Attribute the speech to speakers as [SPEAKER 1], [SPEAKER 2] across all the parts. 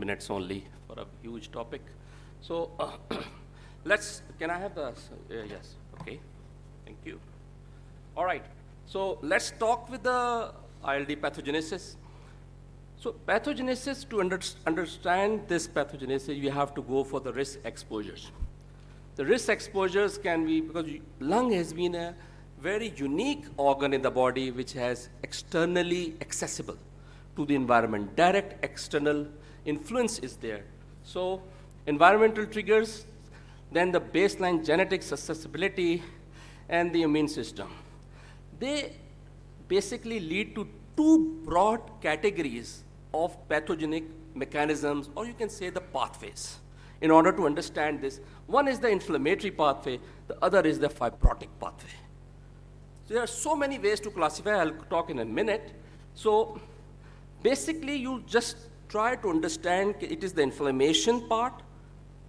[SPEAKER 1] minutes only for a huge topic. So can I have the, yes, okay, thank you. All right, so let's talk with the ILD pathogenesis. So pathogenesis, to understand this pathogenesis, you have to go for the risk exposures. The risk exposures can be, because lung has been a very unique organ in the body which has externally accessible to the environment. Direct external influence is there. So environmental triggers, then the baseline genetic susceptibility, and the immune system. They basically lead to two broad categories of pathogenic mechanisms, or you can say the pathways. In order to understand this, one is the inflammatory pathway, the other is the fibrotic pathway. So there are so many ways to classify, I'll talk in a minute. So basically you just try to understand it is the inflammation part,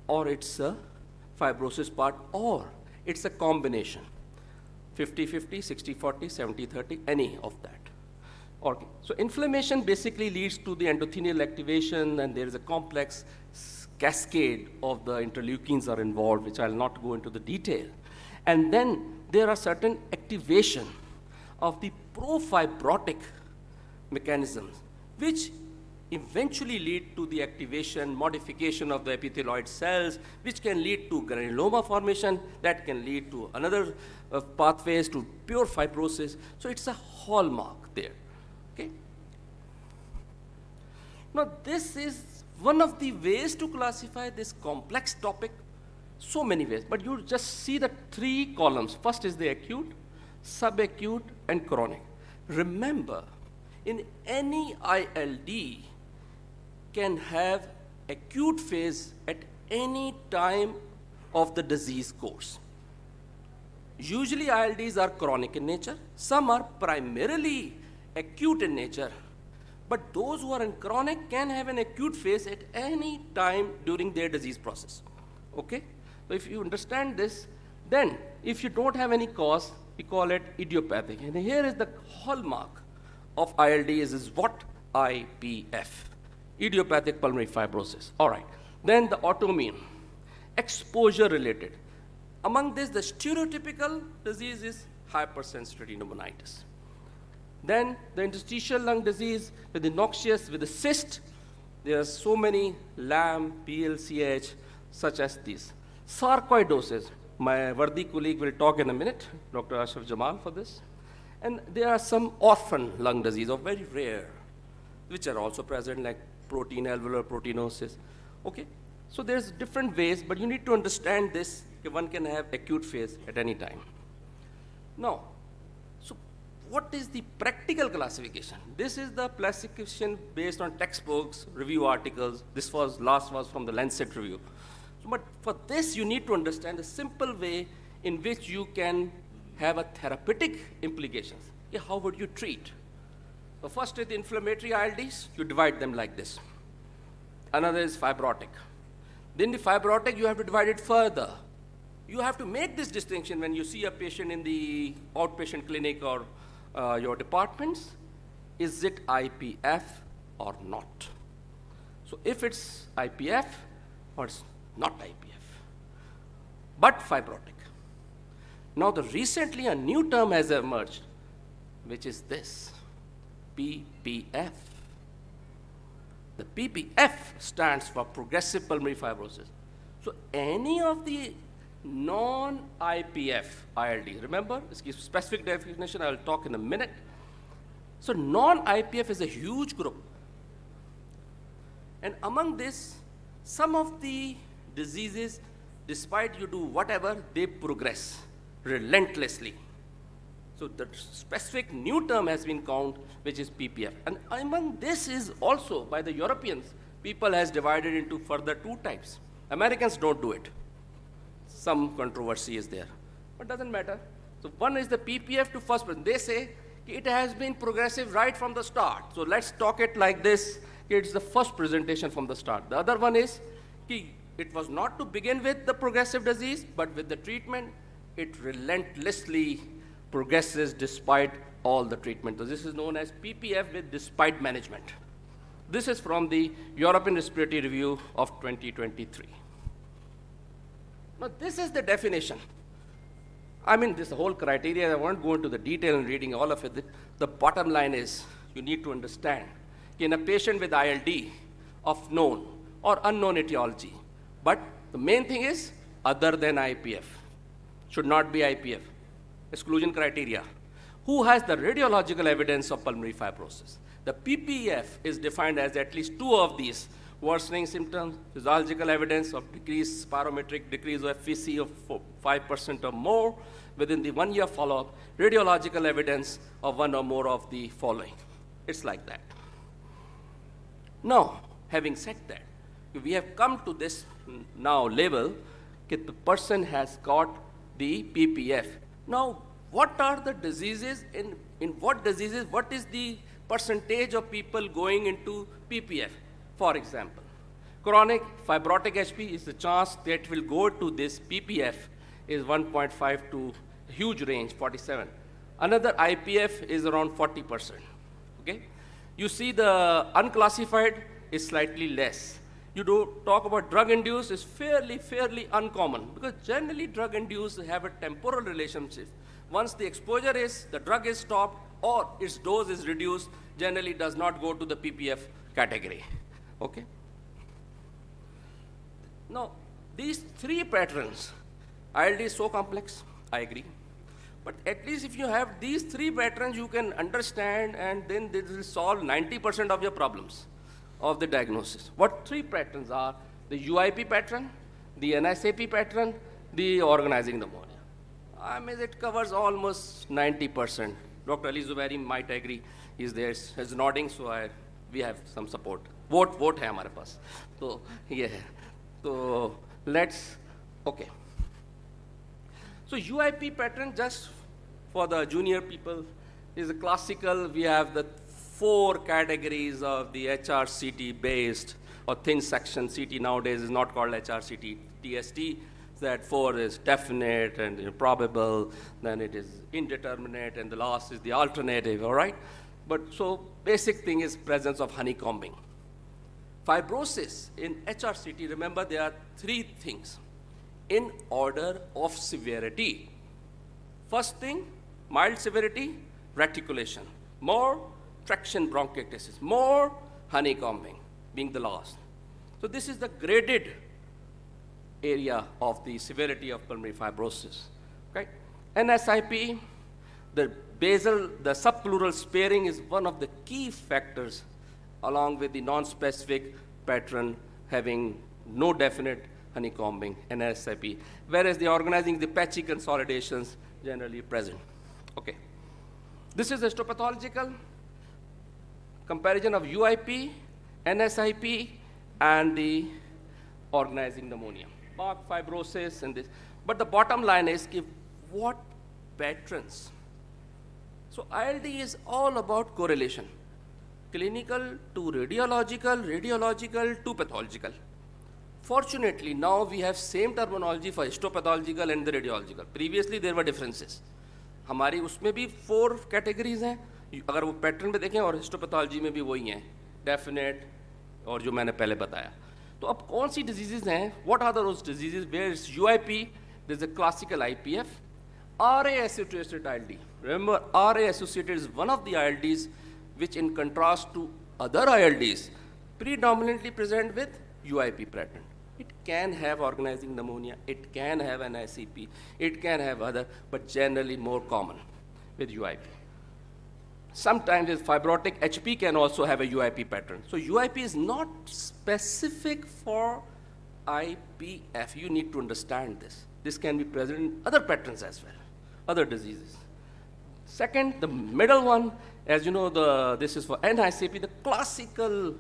[SPEAKER 1] or it's a fibrosis part, or it's a combination. 50-50, 60-40, 70-30, any of that. Okay. So inflammation basically leads to the endothelial activation, and there is a complex cascade of the interleukins are involved, which I'll not go into the detail. And then there are certain activation of the profibrotic mechanisms, which eventually lead to the activation, modification of the epithelioid cells, which can lead to granuloma formation, that can lead to another pathways to pure fibrosis. So it's a hallmark there, okay? Now this is one of the ways to classify this complex topic, so many ways, but you just see the three columns. First is the acute, subacute, and chronic. Remember, in any ILD can have acute phase at any time of the disease course. Usually ILDs are chronic in nature. Some are primarily acute in nature, but those who are in chronic can have an acute phase at any time during their disease process, okay? So if you understand this, then if you don't have any cause, we call it idiopathic. And here is the hallmark of ILD is what? IPF, idiopathic pulmonary fibrosis. All right, then the autoimmune, exposure related. Among this, the stereotypical disease is hypersensitivity pneumonitis. Then the interstitial lung disease with the noxious, with the cyst. There are so many LAM, PLCH, such as these. Sarcoidosis, my worthy colleague will talk in a minute, Dr. Ashraf Jamal, for this. And there are some orphan lung disease, or very rare, which are also present, like protein alveolar proteinosis. Okay, so there's different ways, but you need to understand this. One can have acute phase at any time. Now, so what is the practical classification? This is the classification based on textbooks, review articles. This last was from the Lancet review. But for this, you need to understand the simple way in which you can have a therapeutic implications. Okay, how would you treat? So first is the inflammatory ILDs, you divide them like this. Another is fibrotic. Then the fibrotic, you have to divide it further. You have to make this distinction when you see a patient in the outpatient clinic or your departments. Is it IPF or not? So if it's IPF or it's not IPF, but fibrotic. Now recently a new term has emerged, which is this, PPF. The PPF stands for progressive pulmonary fibrosis. So any of the non-IPF ILD, remember, this gives specific definition, I will talk in a minute. So non-IPF is a huge group. And among this, some of the diseases, despite you do whatever, they progress relentlessly. So the specific new term has been coined, which is PPF. And among this is also, by the Europeans, people has divided into further two types. Americans don't do it. Some controversy is there, but doesn't matter. So one is the PPF to first person. They say it has been progressive right from the start. So let's talk it like this. It's the first presentation from the start. The other one is it was not to begin with the progressive disease, but with the treatment, it relentlessly progresses despite all the treatment. So this is known as PPF with despite management. This is from the European Respiratory Review of 2023. Now, this is the definition. I mean, this whole criteria, I won't go into the detail in reading all of it. The bottom line is, you need to understand, in a patient with ILD of known or unknown etiology, but the main thing is, other than IPF, should not be IPF, exclusion criteria. Who has the radiological evidence of pulmonary fibrosis? The PPF is defined as at least two of these: worsening symptoms, physiological evidence of decreased spirometric decrease of FVC of 5% or more within the 1 year follow-up, radiological evidence of one or more of the following. It's like that. Now, having said that, we have come to this now level that the person has got the PPF. Now, what are the diseases, in what diseases, what is the percentage of people going into PPF? For example, chronic fibrotic HP is the chance that will go to this PPF is 1.5 to huge range, 47. Another IPF is around 40%, okay? You see the unclassified is slightly less. You do talk about drug-induced is fairly uncommon, because generally drug-induced have a temporal relationship. Once the exposure is, the drug is stopped or its dose is reduced, generally does not go to the PPF category, okay? Now, these three patterns, ILD is so complex, I agree. But at least if you have these three patterns, you can understand, and then this will solve 90% of your problems of the diagnosis. What three patterns are? The UIP pattern, the NSAP pattern, the organizing pneumonia. I mean, it covers almost 90%. Dr. Ali Zuberi might agree. He's there, he's nodding, so we have some support. Vote hai hamare paas. So, yeah. So, let's, okay. So, UIP pattern, just for the junior people, is a classical. We have the 4 categories of the HRCT based or thin section CT. Nowadays is not called HRCT, TST. That 4 is definite and probable, then it is indeterminate, and the last is the alternative, all right? But so basic thing is presence of honeycombing. Fibrosis in HRCT, remember there are 3 things in order of severity. First thing, mild severity, reticulation. More traction bronchiectasis, more honeycombing being the last. So this is the graded area of the severity of pulmonary fibrosis, okay? NSIP, the basal, the subpleural sparing is one of the key factors, along with the non-specific pattern having no definite honeycombing, NSIP, whereas the organizing, the patchy consolidations generally present, okay? This is histopathological comparison of UIP, NSIP, and the organizing pneumonia. Mark fibrosis and this. But the bottom line is, what patterns? So ILD is all about correlation. Clinical to radiological, radiological to pathological. Fortunately, now we have same terminology for histopathological and the radiological. Previously, there were differences. हमारी उसमें भी 4 categories हैं. अगर वो pattern में देखें और histopathology में भी वही हैं. Definite और जो मैंने पहले बताया. तो अब कौन सी diseases हैं? What are those diseases? Where is UIP? There's a classical IPF. RA-associated ILD. Remember, RA-associated is one of the ILDs which, in contrast to other ILDs, predominantly present with UIP pattern. It can have organizing pneumonia, it can have an ICP, it can have other, but generally more common with UIP. Sometimes with fibrotic HP can also have a UIP pattern. So UIP is not specific for IPF. You need to understand this. This can be present in other patterns as well, other diseases. Second, the middle one, as you know, this is for NICP, the classical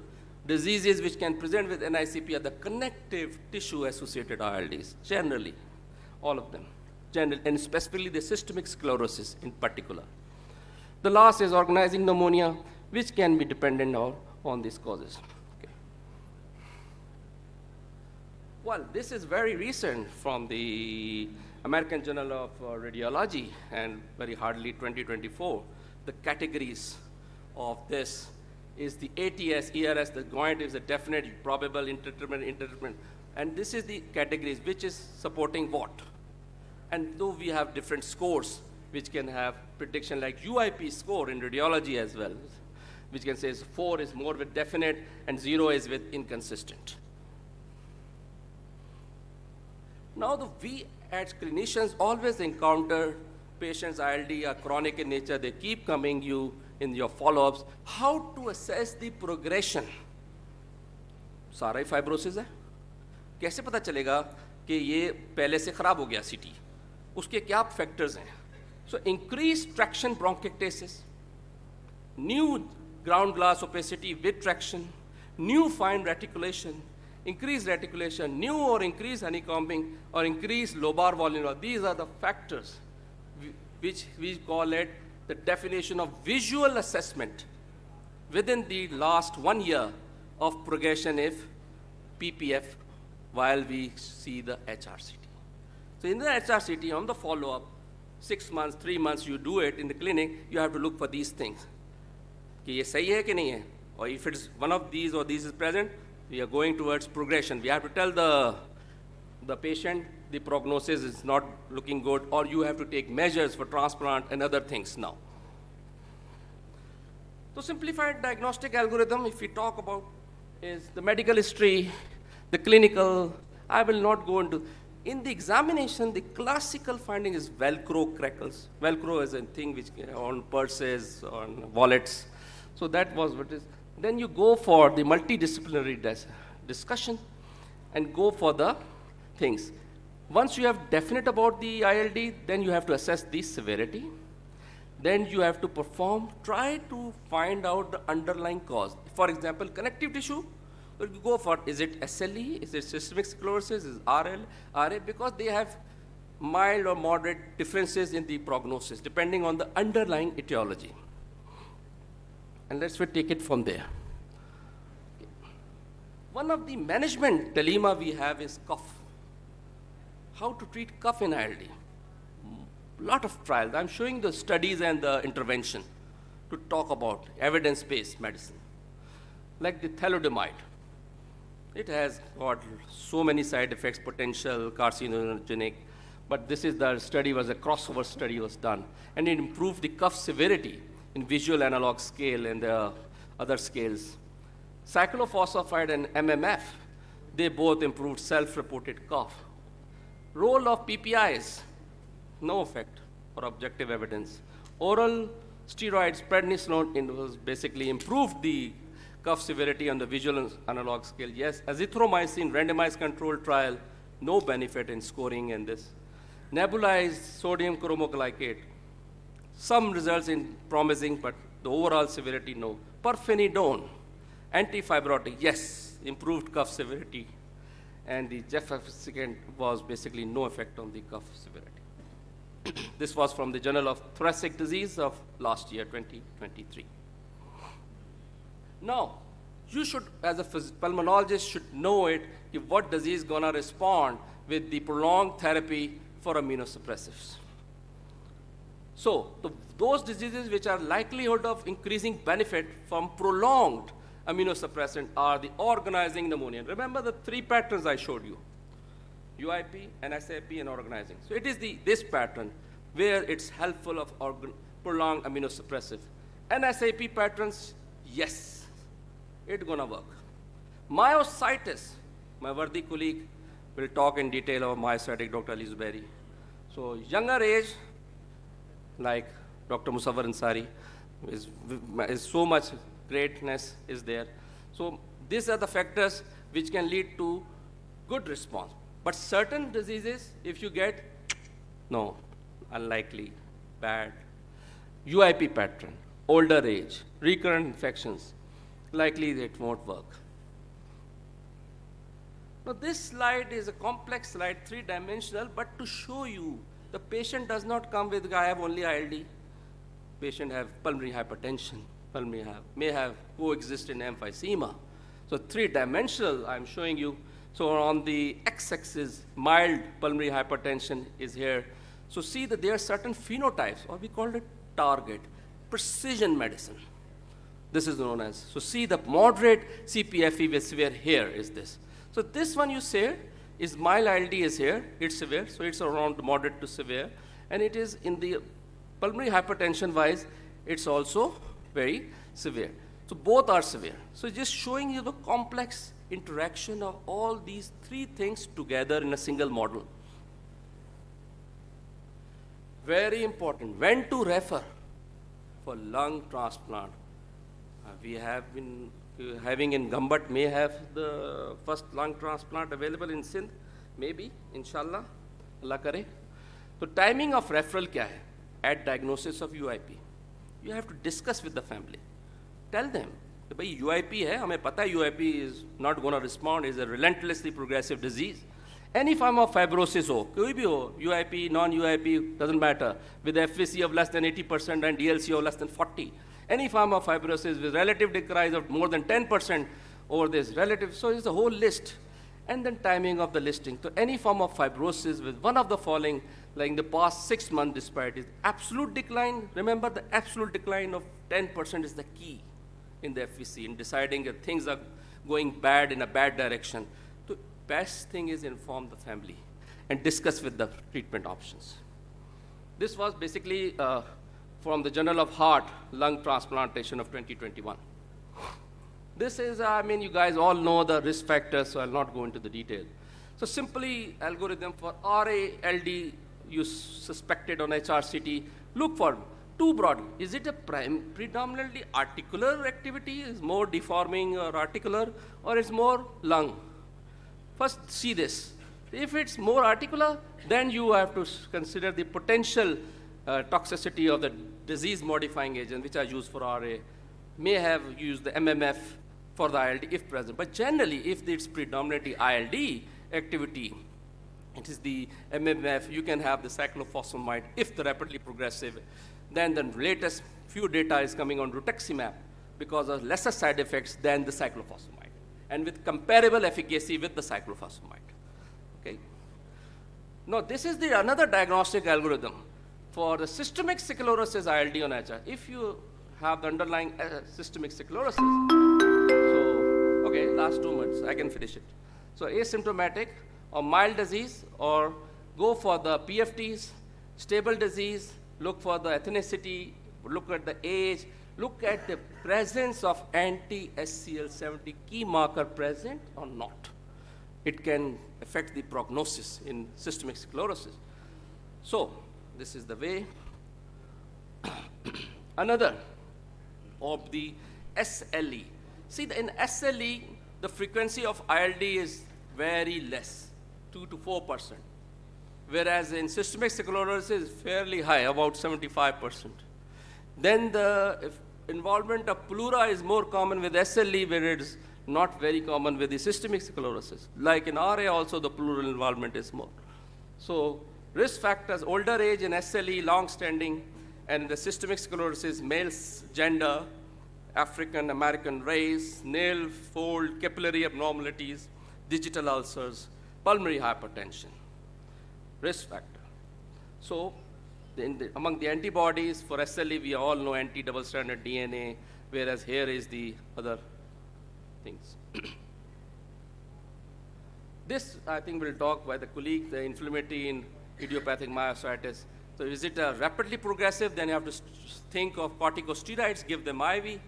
[SPEAKER 1] diseases which can present with NICP are the connective tissue-associated ILDs, generally, all of them, and specifically the systemic sclerosis in particular. The last is organizing pneumonia, which can be dependent on these causes. Okay. Well, this is very recent from the American Journal of Radiology, and very hardly 2024, the categories of this is the ATS, ERS, the joint is a definite, probable, indeterminate. And this is the categories, which is supporting what. And though we have different scores, which can have prediction like UIP score in radiology as well, which can say 4 is more with definite and 0 is with inconsistent. Now, we as clinicians always encounter patients ILD are chronic in nature, they keep coming you in your follow-ups. How to assess the progression? सारा ही fibrosis है? कैसे पता चलेगा कि ये पहले से खराब हो गया CT? उसके क्या factors हैं? So increased traction bronchiectasis, new ground glass opacity with traction, new fine reticulation, increased reticulation, new or increased honeycombing, or increased lobar volume. These are the factors which we call it the definition of visual assessment within the last 1 year of progression if PPF while we see the HRCT. So in the HRCT, on the follow-up, 6 months, 3 months, you do it in the clinic, you have to look for these things. कि ये सही है कि नहीं है? Or if it's one of these or these is present, we are going towards progression. We have to tell the patient the prognosis is not looking good, or you have to take measures for transplant and other things now. So simplified diagnostic algorithm, if we talk about, is the medical history, the clinical. I will not go into. In the examination, the classical finding is Velcro crackles. Velcro is a thing which on purses, on wallets. So that was what is. Then you go for the multidisciplinary discussion and go for the things. Once you have definite about the ILD, then you have to assess the severity. Then you have to try to find out the underlying cause. For example, connective tissue, you go for, is it SLE, is it systemic sclerosis, is RL, RA, because they have mild or moderate differences in the prognosis, depending on the underlying etiology. And let's take it from there. Okay. One of the management dilemma we have is cough. How to treat cough in ILD? Lot of trials. I'm showing the studies and the intervention to talk about evidence-based medicine. Like the thalidomide. It has got so many side effects, potential carcinogenic, but this is the study was a crossover study was done, and it improved the cough severity in visual analog scale and the other scales. Cyclophosphamide and MMF, they both improved self-reported cough. Role of PPIs, no effect or objective evidence. Oral steroids, prednisolone, was basically improved the cough severity on the visual analog scale. Yes, azithromycin, randomized controlled trial, no benefit in scoring in this. Nebulized sodium chromoglycate, some results in promising, but the overall severity, no. Perfenidone, antifibrotic, yes, improved cough severity. And the gefapixant was basically no effect on the cough severity. This was from the Journal of Thoracic Disease of last year, 2023. Now, you should, as a pulmonologist, should know it, what disease gonna respond with the prolonged therapy for immunosuppressives. So, those diseases which are likelihood of increasing benefit from prolonged immunosuppressant are the organizing pneumonia. Remember the 3 patterns I showed you: UIP, NSAP, and organizing. So it is this pattern where it's helpful of prolonged immunosuppressive. NSAP patterns, yes, it's gonna work. Myositis, my worthy colleague will talk in detail about myositis, Dr. Ali Zuberi. So younger age, like Dr. Musawwar Ansari, is so much greatness is there. So these are the factors which can lead to good response. But certain diseases, if you get, no, unlikely, bad. UIP pattern, older age, recurrent infections, likely it won't work. Now this slide is a complex slide, 3-dimensional, but to show you the patient does not come with, I have only ILD. Patient have pulmonary hypertension, may have coexistent emphysema. So 3-dimensional, I'm showing you. So on the x-axis, mild pulmonary hypertension is here. So see that there are certain phenotypes, or we call it target, precision medicine. This is known as, so see the moderate CPFE with severe here is this. So this one you say is mild ILD is here, it's severe, so it's around moderate to severe, and it is in the pulmonary hypertension wise, it's also very severe. So both are severe. So just showing you the complex interaction of all these three things together in a single model. Very important, when to refer for lung transplant. We have been having in Gambat, may have the first lung transplant available in Sindh, maybe, inshallah, Allah kare. So timing of referral kya hai? At diagnosis of UIP. You have to discuss with the family. Tell them, bhai UIP hai, hame pata hai UIP is not going to respond, is a relentlessly progressive disease. Any form of fibrosis ho, koi bhi ho, UIP, non-UIP, doesn't matter, with FVC of less than 80% and DLC of less than 40. Any form of fibrosis with relative decrease of more than 10% over this relative, so it's the whole list. And then timing of the listing. So any form of fibrosis with one of the following, like in the past 6 months disparity, absolute decline, remember the absolute decline of 10% is the key in the FVC in deciding that things are going bad in a bad direction. The best thing is inform the family and discuss with the treatment options. This was basically from the Journal of Heart, Lung Transplantation of 2021. This is, I mean, you guys all know the risk factors, so I'll not go into the detail. So simply, algorithm for RA, LD, you suspected on HRCT, look for two broad. Is it a predominantly articular activity, is more deforming or articular, or it's more lung? First, see this. If it's more articular, then you have to consider the potential toxicity of the disease-modifying agent, which are used for RA, may have used the MMF for the ILD if present. But generally, if it's predominantly ILD activity, it is the MMF, you can have the cyclophosphamide if the rapidly progressive. Then the latest few data is coming on rituximab because of lesser side effects than the cyclophosphamide, and with comparable efficacy with the cyclophosphamide. Okay. Now, this is the another diagnostic algorithm for the systemic sclerosis ILD on HR. If you have the underlying systemic sclerosis, so, okay, last 2 months, I can finish it. So asymptomatic or mild disease, or go for the PFTs, stable disease, look for the ethnicity, look at the age, look at the presence of anti-SCL70 key marker present or not. It can affect the prognosis in systemic sclerosis. So this is the way. Another of the SLE. See, in SLE, the frequency of ILD is very less, 2 to 4%, whereas in systemic sclerosis is fairly high, about 75%. Then the involvement of pleura is more common with SLE, where it is not very common with the systemic sclerosis. Like in RA also, the pleural involvement is more. So risk factors, older age in SLE, long-standing, and the systemic sclerosis, male gender, African American race, nail fold, capillary abnormalities, digital ulcers, pulmonary hypertension, risk factor. So among the antibodies for SLE, we all know anti-double-stranded DNA, whereas here is the other things. This, I think, will talk by the colleague, the inflammatory in idiopathic myositis. So is it a rapidly progressive? Then you have to think of corticosteroids, give them IV,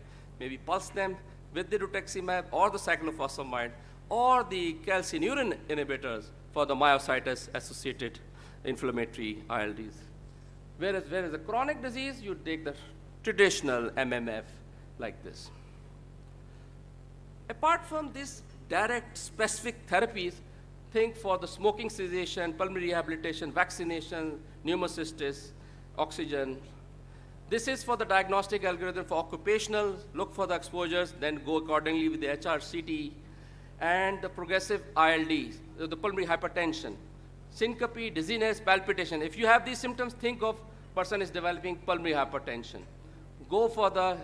[SPEAKER 1] maybe pulse them with the rituximab or the cyclophosphamide or the calcineurin inhibitors for the myositis-associated inflammatory ILDs. Whereas a chronic disease, you take the traditional MMF like this. Apart from this direct specific therapies, think for the smoking cessation, pulmonary rehabilitation, vaccination, pneumocystis, oxygen. This is for the diagnostic algorithm for occupational, look for the exposures, then go accordingly with the HRCT, and the progressive ILD, the pulmonary hypertension, syncope, dizziness, palpitation. If you have these symptoms, think of person is developing pulmonary hypertension. Go for the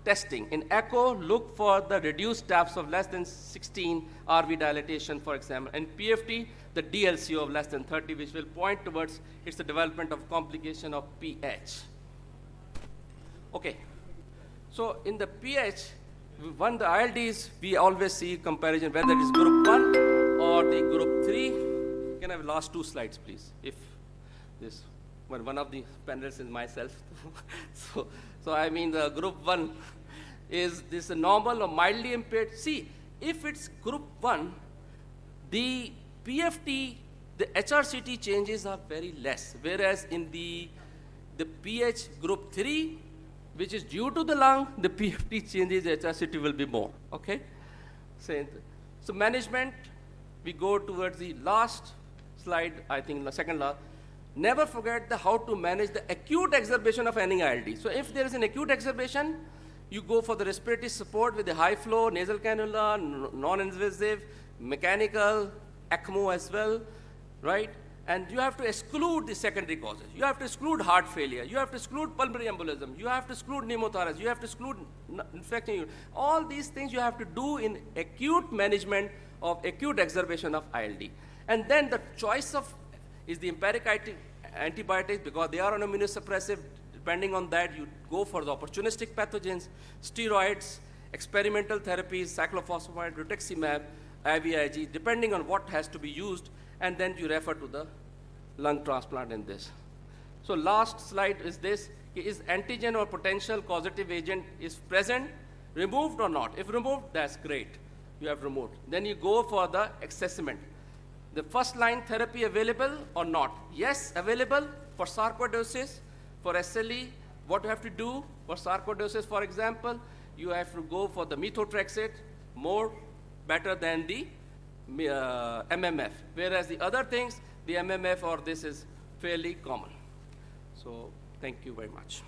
[SPEAKER 1] testing. In echo, look for the reduced taps of less than 16 RV dilatation, for example. And PFT, the DLC of less than 30, which will point towards it's the development of complication of PH. Okay. So in the pH, when the ILDs, we always see comparison whether it is group 1 or the group 3. Can I have last 2 slides, please? If this, well, one of the panelists is myself. so I mean the group 1 is this a normal or mildly impaired? See, if it's group 1, the PFT, the HRCT changes are very less, whereas in the pH group 3, which is due to the lung, the PFT changes, HRCT will be more, okay? So management, we go towards the last slide, I think the second last. Never forget how to manage the acute exacerbation of any ILD. So if there is an acute exacerbation, you go for the respiratory support with the high flow, nasal cannula, non-invasive, mechanical, ECMO as well, right? And you have to exclude the secondary causes. You have to exclude heart failure. You have to exclude pulmonary embolism. You have to exclude pneumothorax. You have to exclude infection. All these things you have to do in acute management of acute exacerbation of ILD. And then the choice of is the empiric antibiotics, because they are an immunosuppressive. Depending on that, you go for the opportunistic pathogens, steroids, experimental therapies, cyclophosphamide, rituximab, IVIG, depending on what has to be used, and then you refer to the lung transplant in this. So last slide is this, is antigen or potential causative agent is present, removed or not? If removed, that's great, you have removed. Then you go for the assessment. The first line therapy available or not? Yes, available for sarcoidosis, for SLE. What you have to do for sarcoidosis, for example, you have to go for the methotrexate, more better than the MMF. Whereas the other things, the MMF or this is fairly common. So thank you very much.